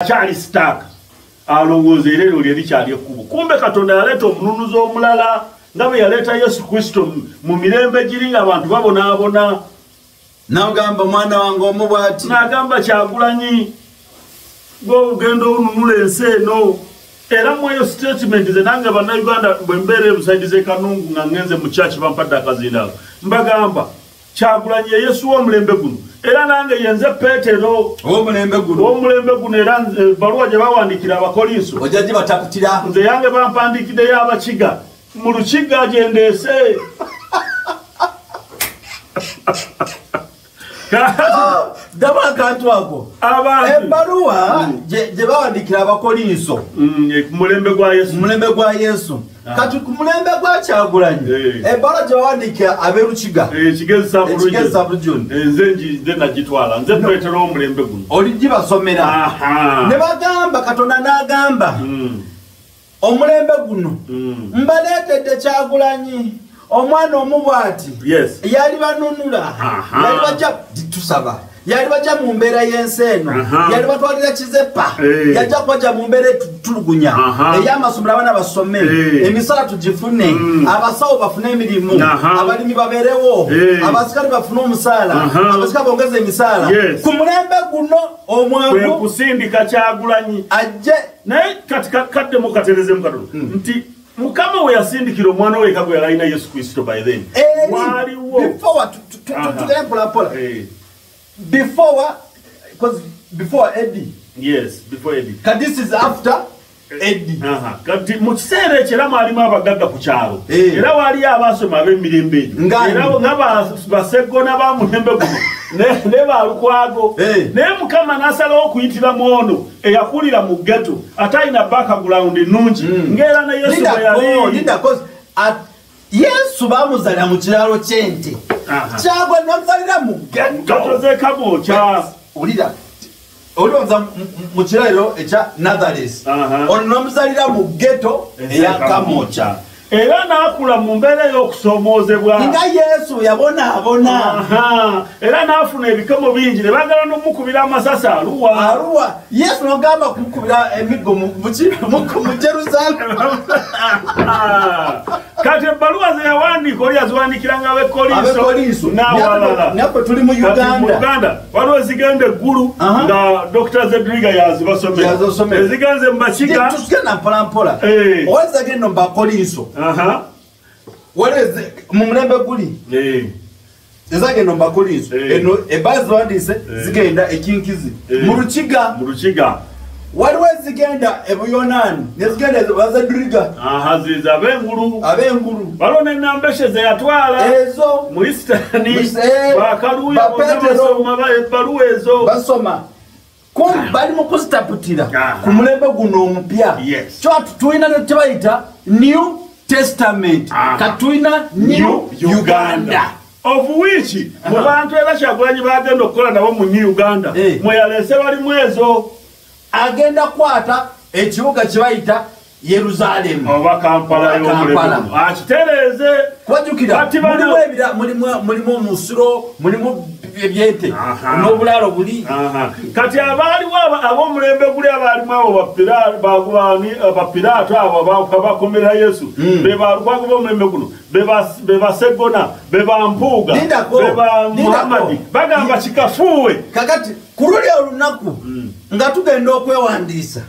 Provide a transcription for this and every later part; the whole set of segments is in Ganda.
Chali stuck alongoze lero lye likyali ekkubo. Kumbe Katonda yaleta omununuzi omulala nga bwe yaleta Yesu Kristo mu mirembe giri abantu babonaabona. N'agamba mwana wange omubwati. N'agamba Kyagulanyi gw'ogenda onunula ensi eno. Era mu eyo statement ze nange bannayuganda bwe mbeera ebusaidi z'e Kanungu nga ngenze mu church bampadde akazindaalo. Mbagamba Kyagulanyi ye Yesu w'omulembe guno. Era nange yenze Petero omulembe guno era baluwa gye bawandikira Abakolinso ojaji batakutira nze yange bampandikiddeyo Abakiga mu Lukiga gye ndeese. dama akantu ako ebbaluwa gye bawandikira Abakolinso mulembe gwa Yesu kati ku mulembe gwa Kyagulanyi ebbaluwa gye bawandikira ab'Erukiga Kigezi Sabulujoni nze nagitwala nze Petero omulembe guno oligibasomera ne bagamba Katonda n'agamba omulembe guno mbaleetedde Kyagulanyi omwana omubwati yali banunula yali bajja tusaba yali bajja mu mbeera y'ensi eno yali batwalira Kizepa yajja kwajja mu mbeera etulugunya ey'amasomero abaana basome emisala tugifune abasawo bafune emirimu abalimi babeerewo abasikale bafune omusaala abasikale bongeze emisaala ku mulembe guno omwangu kusindika Kyagulanyi ajje naye kaddemu katerezemu katono nti Mukama we yasindikira omwana we kagwe yalina Yesu Kristo by then. Waliwo before Eddie. Yes, before Eddie. This is after Eddie. Kati mu kiseera ekyo era mwalimu abagagga ku kyalo. Era waliyo abaasoma ab'emirembe egyo. Era nga basegona ba mulembe guno. Ne balukwago. Naye Mukama n'asalawo okuyitiramu ono eyakulira mu ghetto atalina background ennungi ng'era ne Yesu bwe yali. Yesu bamuzalira mu kiralo ky'ente. Kyagwe n'amuzalira mu ghetto. Katozeekamo kya ulira oliza mu kiralo ekya Nazareth. Ono n'amuzalira mu ghetto eya Kamocha. Era n'akula mu mbeera y'okusoomoozebwa nga Yesu yabonaabona era n'afuna ebikomo bingi ne baagala n'omukubira amasasi aluwa Yesu n'agamba kumukubira emiggo mu Jerusalemu. Kati ebbaluwa ze yawandiika oli yaziwandikiranga Abekolinso n'awalala nafe tuli mu Uganda waliwo ezigenda eggulu nga Dr. Zedriga yazibasomera ezigenze mu Bakiga tugenda mpolampola owezagenda mu Bakolinso mu mulembe guli ezagenda mu Bakolinso eno ebbala ziwandiise zigenda ekinkizi mu Lukiga waliwo ezigenda ebuyonaani nezigenda Bazedriga ziza ab'engulu waliwo n'ennambeshe ze yatwala ezo mu Isitani bakaluuya ebbaluwa ezo basoma bali mu kuzitaputira ku mulembe guno omupya kyo tulina kye bayita New Testament katulina New Uganda of which mu bantu era Kyagulanyi bagenda okukola nabo mu New Uganda mweyalese balimu ezo agenda kwata ekibuga kye bayita Yerusalemu oba Kampala y'omulembe akitereeze kwajukira mulimu omusiro mulimu ebyente n'obulaalo buli kati abaaliwo ab'omulembe guli abaalimu abo bapiraato abo bakomera Yesu be balukwago b'omulembe guno be basegona be bampuuga be ba Muhammadi bagamba kikafuuwe kakati ku luli olunaku nga tugenda okwewandiisa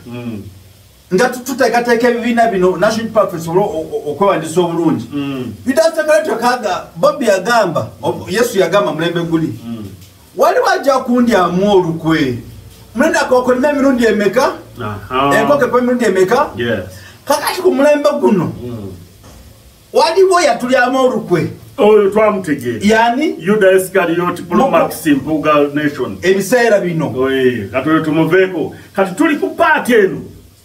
nga tuteekateeka ebibiina bino National Park bisobole okwewandiisa obulungi bitateekaleto kaga Bobbi yagamba Yesu yagamba mulembe guli waliwo ajja kundyamu olukwe mulenda kokolima emirundi emeka enkoko emirundi emeka kakati ku mulembe guno waliwo yatulyamu olukwe oyo twamutegeera yani Yuda Iscariot Max Mpuuga Nation ebiseera bino kati tumuveeko kati tuli ku paati eno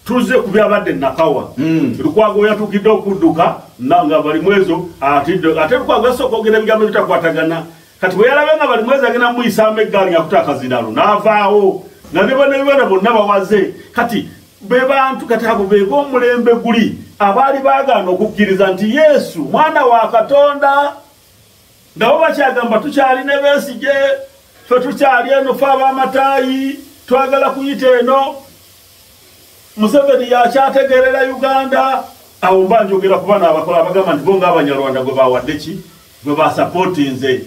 tuze ku byabadde nakawa Lukwago yatukidde okudduka nga bali mwezo ate Lukwago yasooka okugenda ebigambo bitakwatagana kati bwe yalabe nga bali mwezi agenda muyisaamu eggaali ngakuta akazindaalo n'avaawo nga nebona bonna bawaze kati be bantu kati abo be b'omulembe guli abaali baagaana okukkiriza nti Yesu mwana wa Katonda nga bo bakyagamba tukyali ne Besigye fe tukyali eno fe ab'amataayi twagala kuyita eno Museveni yakyategerera Uganda awo mba njogera ku bana abakola abagamba nti bo ng'Abanyarwanda gwe bawadde ki gwe basapootinze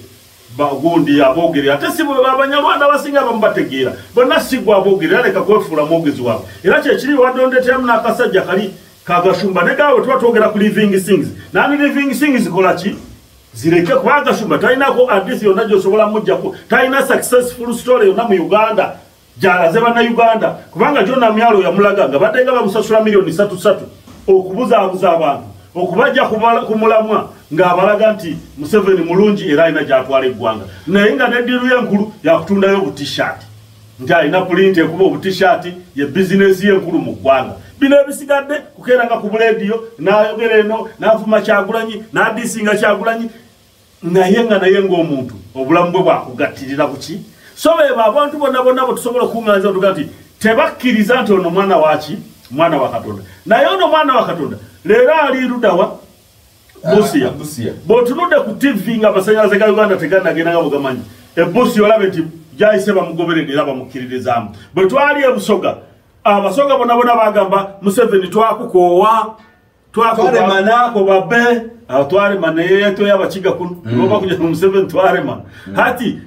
bagundi aboogere ate si bwe Abanyarwanda basinga abamu bategeera bonna si gwe aboogere aleka kwefuula mwogezi waabwe era kyekiri wadondeteramu n'akasajja kali kagashumba ne gaawe tuba twogera ku living things nani living things kola ki zireke kuba Agashumba talinako address yonna gy'osobola mujjako talina successful story yonna mu Uganda gy'alaze bannayuganda kubanga Jona Myalo yamulaga nga baddenga bamusasula miliyoni 3 okubuzaabuza abantu okubajja ku mulamwa ng'abalaga nti Museveni mulungi era alina gy'atwala eggwanga naye nga n'eddiru y'enkulu yakutundayo obutishaati nti alina pulinti ekuba obutishaati ye bizinesi y'enkulu mu ggwanga bino ebisigadde kukeeranga ku bulediyo n'ayogera eno n'avuma Kyagulanyi n'adiisinga Kyagulanyi naye ng'omuntu obulamu bwe bwakugattirira ku ki so beba abantu bonna bwe tusobola okuŋŋaanyiza tuga nti tebakkiriza nti ono mwana waki mwana wa Katonda naye ono mwana wa Katonda leero ali ludawa Busia bw'otunudde ku TV nga amasannyalaze ga Uganda tegannagenda nga bwegamanyi Busia olabe nti gyayise bamugoberera era bamukkiririzaamu bwe twali e Busoga abasoga bonna bagamba Museveni twakukoowa twakobabe atwarema naye yatoya abakiga kuno oba kujja Museveni twarema hati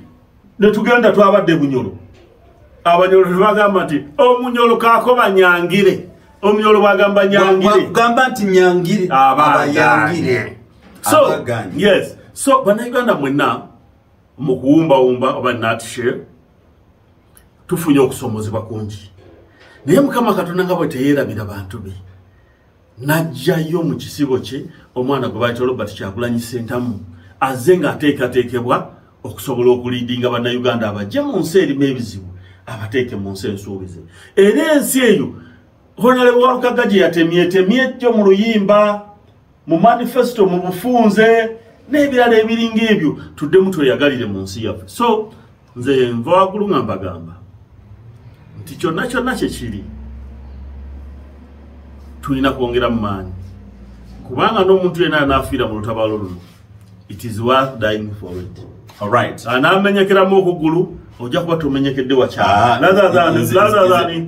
netugenda twabadde Bunyolo Abanyolo bagamba nti omunyolo kakoba Nyangire omunyolo bagamba Nyangire gamba nti Nyangire abayangire so yes so bannayuganda mwenna mu kuwumbawumba oba natshe tufunye okusomozebwa kungi naye Mukama Katonda nga bwe teyeerabira bantu be najjayo mu kisibo kye omwana gwe bayita Robert Kyagulanyi Ssentamu azze ng'ateekateekebwa okusobola okuliidinga bannayuganda abajja mu nsi erimu ebizibu abateeke mu nsi ensuubize era ensi eyo Honorable Walukaga gye yatemyetemye ejjo mu luyimba mu manifesto mu bufunze n'ebirala ebiringa ebyo tuddemu tweyagalire mu nsi yaffe so nze nva waggulu nga mbagamba nti kyonna kye kiri tulina kwongera mu maanyi kubanga n'omuntu yenna anaafiira mu lutabaalo luno it is worth dying for it. All right. Anamenyekeramu okugulu ojja kuba tumenyekedde wakyala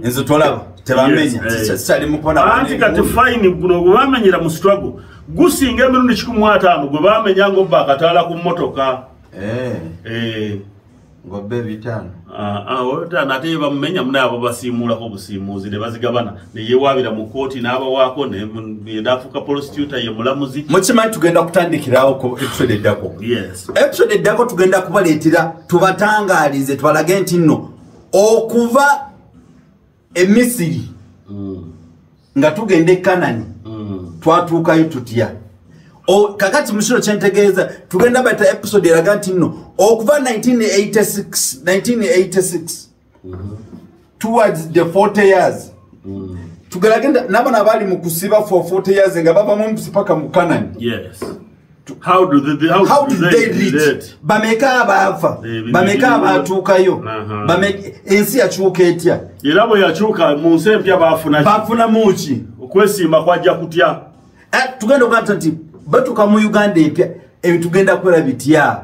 nze tolaba tebamenya sali mukubona anti kati fine guno gwe bamenyera mu struggle gusinga emirundi 15 gwe bamenya ng'obba akataala ku mmotoka ng'obba ebitaano nate bamumenya munaabo basiimuulako busiimuuzi ne bazigabana ne yeewaabira mu kooti n'abawaako n'afuuka prostituta ye mulamuzi mukimanyi tugenda kutandikirawo ku episode eddako yes episode eddako tugenda kubaleetera tubatangaalize twalage nti nno okuva e Misiri nga tugenda e Kanani twatuukayo tutya kakati mushiro kyentegeeza tugenda bata episode eraga nti nno okuva 1986 towards the 40 years tugeragenda n'abana abali mu kusiba for 40 years nga bava mu mpaka mu Kanani yes how do they reach bameka abafa bameka abatuukayo ensi yakyuka etya era bwe yakyuka mu nsi empya bafuna muki okwesimba kwajja kutya tugenda okugamba nti batuuka mu Uganda empya ebitugenda kwera bitya